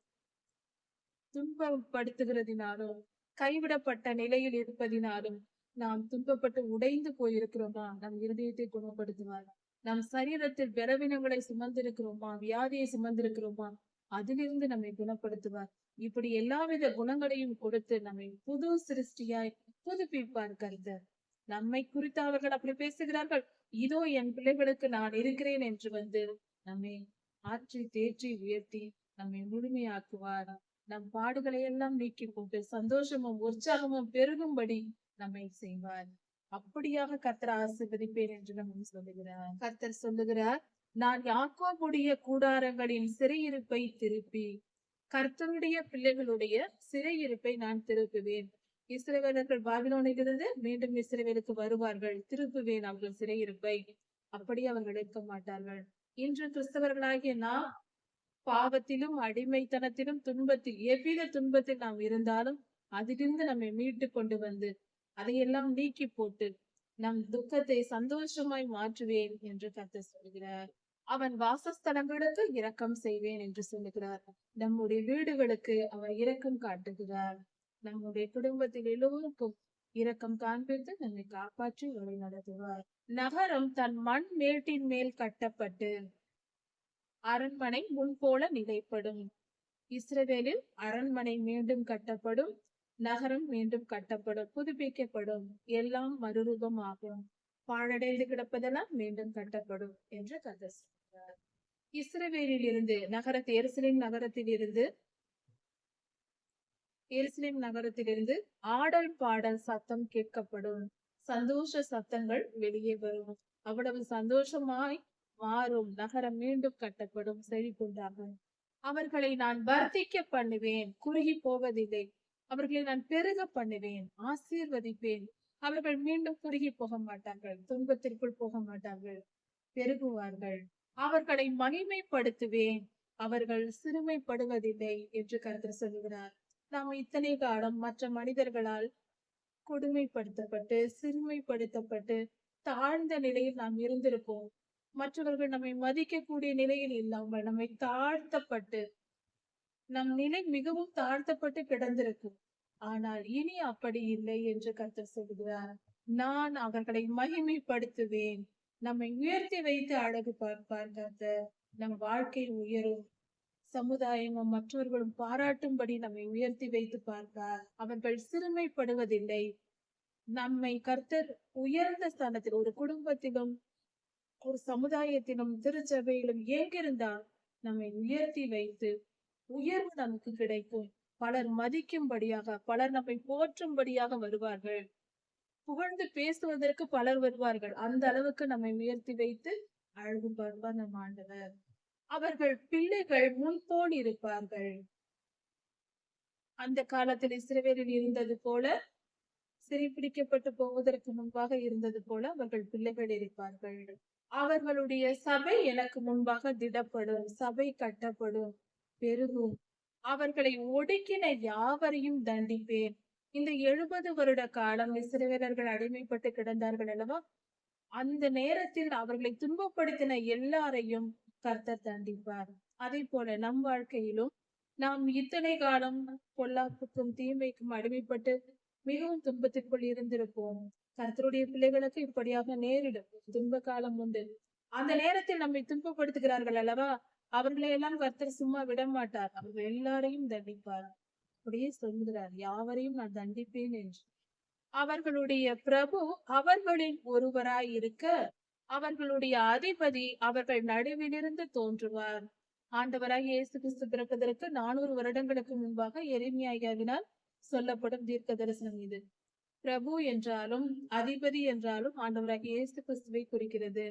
S1: துன்பப்படுத்துகிறதினாலும் கைவிடப்பட்ட நிலையில் இருப்பதினாலும் நாம் துன்பப்பட்டு உடைந்து போயிருக்கிறோமா? நம் இருதயத்தை குணப்படுத்துவார். நம் சரீரத்தில் பலவீனங்களை சுமந்திருக்கிறோமா? வியாதியை சுமந்திருக்கிறோமா? அதிலிருந்து நம்மை குணப்படுத்துவார். இப்படி எல்லாவித குணங்களையும் கொடுத்து நம்மை புது சிருஷ்டியாய் புதுப்பிப்பார் கர்த்தர். நம்மை குறித்து அவர்கள் அப்படி பேசுகிறார்கள். இதோ என் பிள்ளைகளுக்கு நான் இருக்கிறேன் என்று வந்து நம்மை ஆற்றி தேற்றி உயர்த்தி நம்மை முழுமையாக்குவார். நம் பாடுகளை எல்லாம் நீக்கி போட்டு சந்தோஷமும் உற்சாகமும் பெருகும்படி நம்மை செய்வார். அப்படியாக கர்த்தர் ஆசீர்வதிப்பேன் என்று நம்ம சொல்லுகிறார். கர்த்தர் சொல்லுகிறார், நான் யாக்கோபுடைய கூடாரங்களின் சிறையிருப்பை திருப்பி கர்த்தருடைய பிள்ளைகளுடைய சிறையிருப்பை நான் திருப்புவேன். இஸ்ரவேலர்கள் பாபிலோனிலிருந்து மீண்டும் இஸ்ரவேலுக்கு வருவார்கள். திருப்புவேன் அவர்கள் சிறையிருப்பை. அப்படி அவர்கள் இருக்க மாட்டார்கள். இன்று கிறிஸ்தவர்களாகிய நாம் பாவத்திலும் அடிமைத்தனத்திலும் துன்பத்தில் எவ்வித துன்பத்தில் நாம் இருந்தாலும் அதிலிருந்து நம்மை மீட்டு கொண்டு வந்து அதையெல்லாம் நீக்கி போட்டு நம் துக்கத்தை சந்தோஷமாய் மாற்றுவேன் என்று கர்த்தர் சொல்கிறார். அவன் வாசஸ்தலங்களுக்கு இரக்கம் செய்வேன் என்று சொல்லுகிறார். நம்முடைய வீடுகளுக்கு அவர் இரக்கம் காட்டுகிறார். நம்முடைய குடும்பத்தில் எல்லோருக்கும் இரக்கம் காண்பித்து நம்மை காப்பாற்றி வழி நடத்துவார். நகரம் தன் மண் மேட்டின் மேல் கட்டப்பட்டு அரண்மனை முன்போல நிலைப்படும். இஸ்ரவேலில் அரண்மனை மீண்டும் கட்டப்படும், நகரம் மீண்டும் கட்டப்படும், புதுப்பிக்கப்படும், எல்லாம் மறுரூபம் ஆகும். பாழடைந்து கிடப்பதெல்லாம் மீண்டும் கட்டப்படும் என்று கர்த்தர் சொல்கிறார். இஸ்ரவேலில் இருந்து எருசலேம் நகரத்திலிருந்து ஆடல் பாடல் சத்தம் கேட்கப்படும். சந்தோஷ சத்தங்கள் வெளியே வரும். அவ்வளவு சந்தோஷமாய் மாறும். நகரம் மீண்டும் கட்டப்படும், செழிப்புண்டாகும். அவர்களை நான் வர்த்திக்க பண்ணுவேன், குறுகி போவதில்லை. அவர்களை நான் பெருக பண்ணுவேன், ஆசீர்வதிப்பேன். அவர்கள் மீண்டும் குறுகி போக மாட்டார்கள், துன்பத்திற்குள் போக மாட்டார்கள், பெருகுவார்கள். அவர்களை மகிமைப்படுத்துவேன், அவர்கள் சிறுமைப்படுவதில்லை என்று கர்த்தர் சொல்கிறார். நாம் இத்தனை காலம் மற்ற மனிதர்களால் கொடுமைப்படுத்தப்பட்டு சிறுமைப்படுத்தப்பட்டு தாழ்ந்த நிலையில் நாம் இருந்திருப்போம். மற்றவர்கள் நம்மை மதிக்கக்கூடிய நிலையில் இல்லாமல் நம்மை தாழ்த்தப்பட்டு நம் நிலை மிகவும் தாழ்த்தப்பட்டு கிடந்திருக்கும். ஆனால் இனி அப்படி இல்லை என்று கர்த்தர் சொல்கிறார். நான் அவர்களை மகிமைப்படுத்துவேன். நம்மை உயர்த்தி வைத்து அழகு பார்ப்பார் கர்த்தர். நம் வாழ்க்கை உயரும். சமுதாயமும் மற்றவர்களும் பாராட்டும்படி நம்மை உயர்த்தி வைத்து பார்ப்பார். அவர்கள் சிறுமைப்படுவதில்லை. நம்மை கர்த்தர் உயர்ந்த ஸ்தானத்தில் ஒரு குடும்பத்திலும் ஒரு சமுதாயத்திலும் திருச்சபையிலும் எங்கிருந்தால் நம்மை உயர்த்தி வைத்து உயர்வு நமக்கு கிடைக்கும். பலர் மதிக்கும்படியாக, பலர் நம்மை போற்றும்படியாக வருவார்கள். புகழ்ந்து பேசுவதற்கு பலர் வருவார்கள். அந்த அளவுக்கு நம்மை உயர்த்தி வைத்து அழகு பார்ப்பார் நம் ஆண்டவர். அவர்கள் பிள்ளைகள் முன்போல் இருப்பார்கள். அந்த காலத்தில் இஸ்ரவேலில் இருந்தது போல, சிறைப்பிடிக்கப்பட்டு போவதற்கு முன்பாக இருந்தது போல அவர்கள் பிள்ளைகள் இருப்பார்கள். அவர்களுடைய சபை எனக்கு முன்பாக திடப்படும், சபை கட்டப்படும், பெருகும். அவர்களை ஒடுக்கின யாவரையும் தண்டிப்பேன். இந்த 70 வருட காலம் இஸ்ரவேலர்கள் அடிமைப்பட்டு கிடந்தார்கள் அல்லவா? அந்த நேரத்தில் அவர்களை துன்பப்படுத்தின எல்லாரையும் கர்த்தர் தண்டிப்பார். அதே போல நம் வாழ்க்கையிலும் நாம் இத்தனை காலம் பொல்லாப்புக்கும் தீமைக்கும் அடிமைப்பட்டு மிகவும் துன்பத்திற்குள் இருந்திருப்போம். கர்த்தருடைய பிள்ளைகளுக்கு இப்படியாக நேரிடும். துன்ப காலம் உண்டு. அந்த நேரத்தில் நம்மை துன்பப்படுத்துகிறார்கள் அல்லவா? அவர்களை எல்லாம் கர்த்தர் சும்மா விட மாட்டார். அவர்கள் எல்லாரையும் தண்டிப்பார். அப்படியே சொல்கிறார், யாவரையும் நான் தண்டிப்பேன் என்று. அவர்களுடைய பிரபு அவர்களில் ஒருவராய் இருக்க, அவர்களுடைய அதிபதி அவர்கள் நடுவிலிருந்து தோன்றுவார். ஆண்டவராய் இயேசு கிறிஸ்து பிறப்பதற்கு 400 வருடங்களுக்கு முன்பாக எரேமியாவினால் சொல்லப்படும் தீர்க்க தரிசனம் இது. பிரபு என்றாலும் அதிபதி என்றாலும் ஆண்டவராகிய இயேசு கிறிஸ்துவை குறிக்கிறது.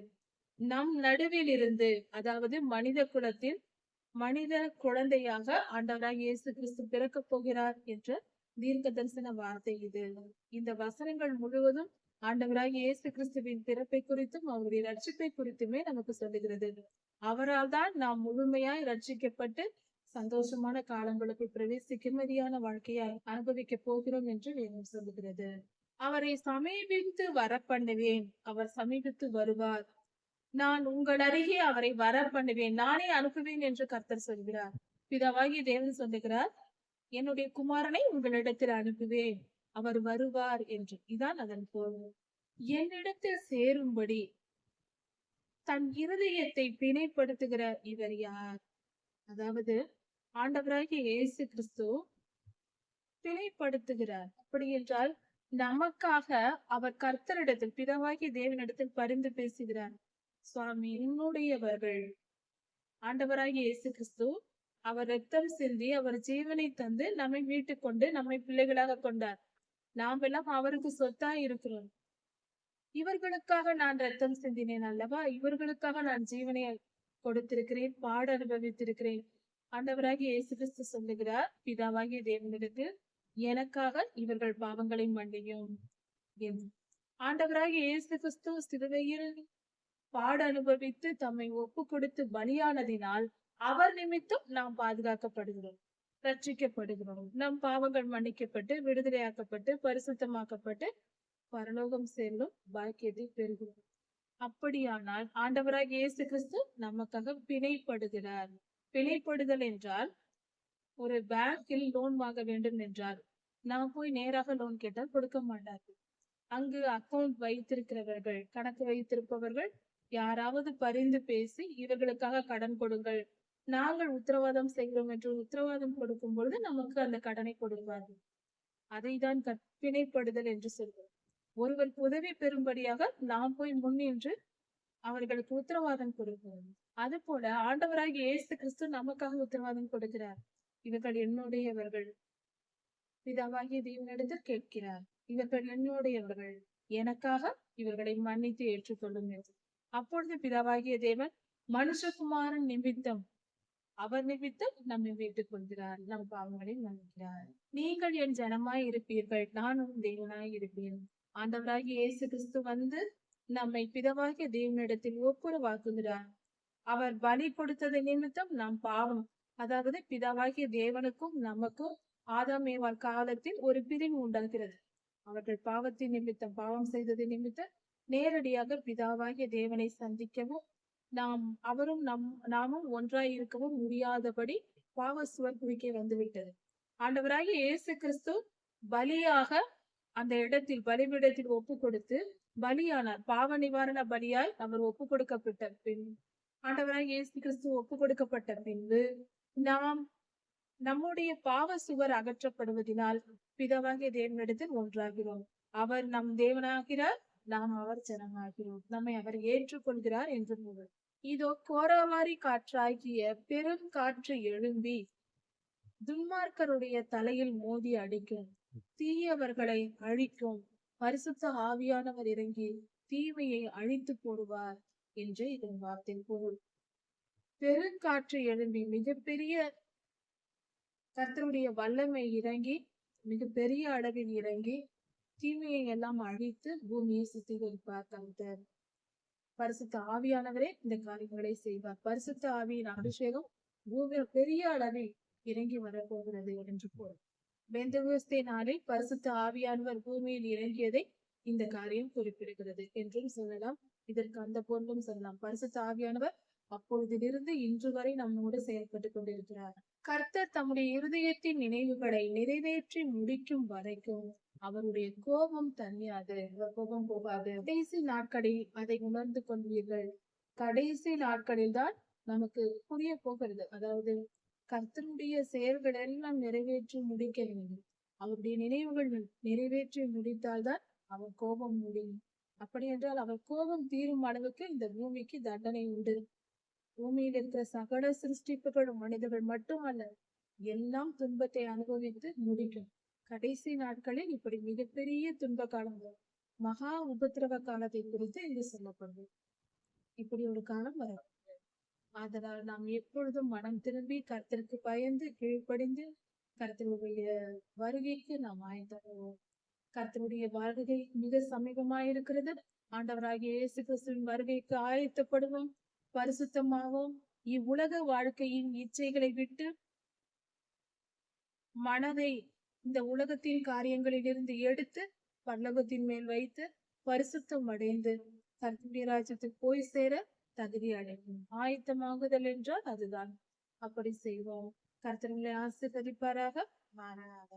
S1: நம் நடுவில் இருந்து, அதாவது மனித குழந்தையாக ஆண்டவராகிய இயேசு கிறிஸ்து பிறக்க போகிறார் என்ற தீர்க்க தரிசன வார்த்தை இது. இந்த வசனங்கள் முழுவதும் ஆண்டவராகிய இயேசு கிறிஸ்துவின் பிறப்பை குறித்தும் அவருடைய ரட்சிப்பை குறித்துமே நமக்கு சொல்லுகிறது. அவரால் தான் நாம் முழுமையாய் ரட்சிக்கப்பட்டு சந்தோஷமான காலங்களுக்கு பிரவேசிக்க நிம்மதியான வாழ்க்கையை அனுபவிக்க போகிறோம் என்று வேதம் சொல்லுகிறது. அவரை சமீபித்து வர பண்ணுவேன். அவர் சமீபித்து வருவார். நான் உங்கள் அருகே அவரை வர பண்ணுவேன். நானே அனுப்புவேன் என்று கர்த்தர் சொல்கிறார். பிதாவாகிய தேவன் சொல்லுகிறார், என்னுடைய குமாரனை உங்களிடத்தில் அனுப்புவேன். அவர் வருவார் என்று. இதான் அதன் பொருள். என்னிடத்தில் சேரும்படி தன் இருதயத்தை பிணைப்படுத்துகிற இவர் யார்? அதாவது ஆண்டவராகிய இயேசு கிறிஸ்து பிணைப்படுத்துகிறார். அப்படி என்றால் நமக்காக அவர் கர்த்தரிடத்தில், பிதாவாகிய தேவனிடத்தில் பரிந்து பேசுகிறார். சுவாமி, என்னுடையவர்கள். ஆண்டவராகிய இயேசு கிறிஸ்து அவர் ரத்தம் சிந்தி அவர் ஜீவனை தந்து நம்மை மீட்டுக் கொண்டு நம்மை பிள்ளைகளாக கொண்டார். நாம் எல்லாம் அவருக்கு சொத்தா இருக்கிறோம். இவர்களுக்காக நான் ரத்தம் சிந்தினேன் அல்லவா? இவர்களுக்காக நான் ஜீவனை கொடுத்திருக்கிறேன், பாட அனுபவித்திருக்கிறேன். ஆண்டவராகிய இயேசு கிறிஸ்து சொல்லுகிறார் பிதாவாகிய தேவனிடத்தில், எனக்காக இவர்கள் பாவங்களை மன்னியும் என்று. ஆண்டவராகிய இயேசு கிறிஸ்து சிலுவையில் பாட அனுபவித்து தம்மை ஒப்பு கொடுத்து பலியானதினால் அவர் நிமித்தம் நாம் பாதுகாக்கப்படுகிறோம், ரட்சிக்கப்படுகிறோம். நம் பாவங்கள் மன்னிக்கப்பட்டு விடுதலையாக்கப்பட்டு பரிசுத்தமாக்கப்பட்டு பரலோகம் செல்லும் பாக்கியத்தை பெறுகிறோம். அப்படியானால் ஆண்டவராகிய இயேசு கிறிஸ்து நமக்காக பிணைப்படுகிறார். பிணைப்படுதல் என்றால், ஒரு பேங்கில் லோன் வாங்க வேண்டும் என்றால் நான் போய் நேராக லோன் கேட்டால் கொடுக்க மாட்டார்கள். அங்கு அக்கவுண்ட் வைத்திருக்கிறவர்கள், கணக்கு வைத்திருப்பவர்கள் யாராவது பரிந்து பேசி இவர்களுக்காக கடன் கொடுங்கள், நாங்கள் உத்தரவாதம் செய்கிறோம் என்று உத்தரவாதம் கொடுக்கும் பொழுது நமக்கு அந்த கடனை கொடுப்பார்கள். அதைதான் பிணைப்படுதல் என்று சொல்கிறோம். ஒருவருக்கு உதவி பெறும்படியாக நாம் போய் முன்னின்று அவர்களுக்கு உத்தரவாதம் கொடுக்கிறோம். அது போல ஆண்டவராகிய இயேசு கிறிஸ்து நமக்காக உத்தரவாதம் கொடுக்கிறார். இவர்கள் என்னுடையவர்கள், பிதாவாகிய தேவனிடத்தில் கேட்கிறார். இவர்கள் என்னுடையவர்கள், எனக்காக இவர்களை மன்னித்து ஏற்றுக்கொள்ளும் என்று. அப்பொழுது பிதாவாகிய தேவன் மனுஷகுமாரன் நிமித்தம், அவர் நிமித்தம் நம்மை மீட்டுக் கொள்கிறார், நம் பாவங்களை மன்னிக்கிறார். நீங்கள் என் ஜனமாய் இருப்பீர்கள், நானும் தேவனாய் இருப்பேன். ஆண்டவராகிய இயேசு கிறிஸ்து வந்து நம்மை பிதாவாகிய தேவனிடத்தில் ஒப்புரவாக்குகிறார். அவர் பலி கொடுத்தது நிமித்தம் நாம் பாவம், அதாவது பிதாவாகிய தேவனுக்கும் நமக்கும் ஆதாம் ஏவாள் காலத்தில் ஒரு பிரிவு உண்டாகிறது. அவர்கள் பாவத்தின் நிமித்தம், பாவம் செய்தது நிமித்தம் நேரடியாக பிதாவாகிய தேவனை சந்திக்கவும் அவரும் நாமும் ஒன்றாய் இருக்கவும் முடியாதபடி பாவ சுவர் குறுக்கே வந்துவிட்டது. ஆண்டவராகிய இயேசு கிறிஸ்து பலியாக அந்த இடத்தில், பலிபீடத்தில் ஒப்பு கொடுத்து பலியானார். பாவ நிவாரண பலியாய் அவர் ஒப்பு கொடுக்கப்பட்ட பின், ஆண்டவராகிய இயேசு கிறிஸ்து ஒப்பு கொடுக்கப்பட்ட பின்பு நம்முடைய பாவ சுவர் அகற்றப்படுவதனால் பிதாவாகிய தேவனிடத்தில் ஒன்றாகிறோம். அவர் நம் தேவனாகிறார், நாம் அவர் ஜனமாகிறோம். நம்மை அவர் ஏற்றுக்கொள்கிறார் என்று நூல். இதோ கோராவாரி காற்றாகிய பெரும் காற்று எழும்பி துன்மார்க்கருடைய தலையில் மோதி அடிக்கும், தீயவர்களை அழிக்கும். பரிசுத்த ஆவியானவர் இறங்கி தீமையை அழித்து போடுவார் என்று இதன் வார்த்தை பொருள். பெருங்காற்று எழும்பி மிகப்பெரிய கர்த்தருடைய வல்லமை இறங்கி, மிகப்பெரிய அளவில் இறங்கி தீமையை எல்லாம் அழித்து பூமியை சுத்திகரிப்பார். கர்த்தர் பரிசுத்த ஆவியானவரே இந்த காரியங்களை செய்வார். பரிசுத்த ஆவியின் அபிஷேகம் பூமியில் பெரிய அளவில் இறங்கி வரப்போகிறது என்று பொருள். பெந்தெகோஸ்தே நாளில் பரிசுத்த ஆவியானவர் பூமியில் இறங்கியதை இந்த காரியம் குறிப்பிடுகிறது என்றும் சொல்லலாம். இதற்கு அந்த பொருளும் சொல்லலாம். பரிசுத்த ஆவியானவர் அப்பொழுதிலிருந்து இன்று வரை நம்மோடு செயல்பட்டு கொண்டிருக்கிறார். கர்த்தர் தம்முடைய இருதயத்தின் நினைவுகளை நிறைவேற்றி முடிக்கும் வரைக்கும் அவருடைய கோபம் தனியாது, கோபம் போகாது. கடைசி நாட்களில் அதை உணர்ந்து கொள்வீர்கள். கடைசி நாட்களில் தான் நமக்கு புரிய போகிறது. அதாவது கர்த்தருடைய செயல்கள் எல்லாம் நிறைவேற்றி முடிக்க வேண்டும். அவருடைய நினைவுகள் நிறைவேற்றி முடித்தால்தான் அவர் கோபம் முடியும். அப்படி என்றால் அவர் கோபம் தீரும் அளவுக்கு இந்த பூமிக்கு தண்டனை உண்டு. பூமியில் இருக்கிற சகல சிருஷ்டிப்புகளும் மனிதர்கள் மட்டுமல்ல, எல்லாம் துன்பத்தை அனுபவித்து முடிக்கும். கடைசி நாட்களில் இப்படி மிகப்பெரிய துன்ப காலங்கள், மகா உபத்திரவ காலத்தை குறித்து இங்கு சொல்லப்படுது. இப்படி ஒரு காலம் வரும். அதனால் நாம் எப்பொழுதும் மனம் திரும்பி கர்த்தருக்கு பயந்து கீழ்ப்படிந்து கர்த்தருடைய வருகைக்கு நாம் ஆயத்தப்படுவோம். கர்த்தருடைய வருகை மிக சமீபமாயிருக்கிறது. ஆண்டவராகிய இயேசு கிறிஸ்துவின் வருகைக்கு ஆயத்தப்படுவோம், பரிசுத்தமாவோம். இவ்வுலக வாழ்க்கையின் இச்சைகளை விட்டு மனதை இந்த உலகத்தின் காரியங்களில் இருந்து எடுத்து பல்லவத்தின் மேல் வைத்து பரிசுத்தம் அடைந்து கர்த்தருடைய ராஜ்யத்துக்கு போய் சேர தகுதி அடையும். ஆயத்தமாகுதல் என்றால் அதுதான். அப்படி செய்வோம். கர்த்தர்களை ஆசீர்வதிப்பாராக. மாறாக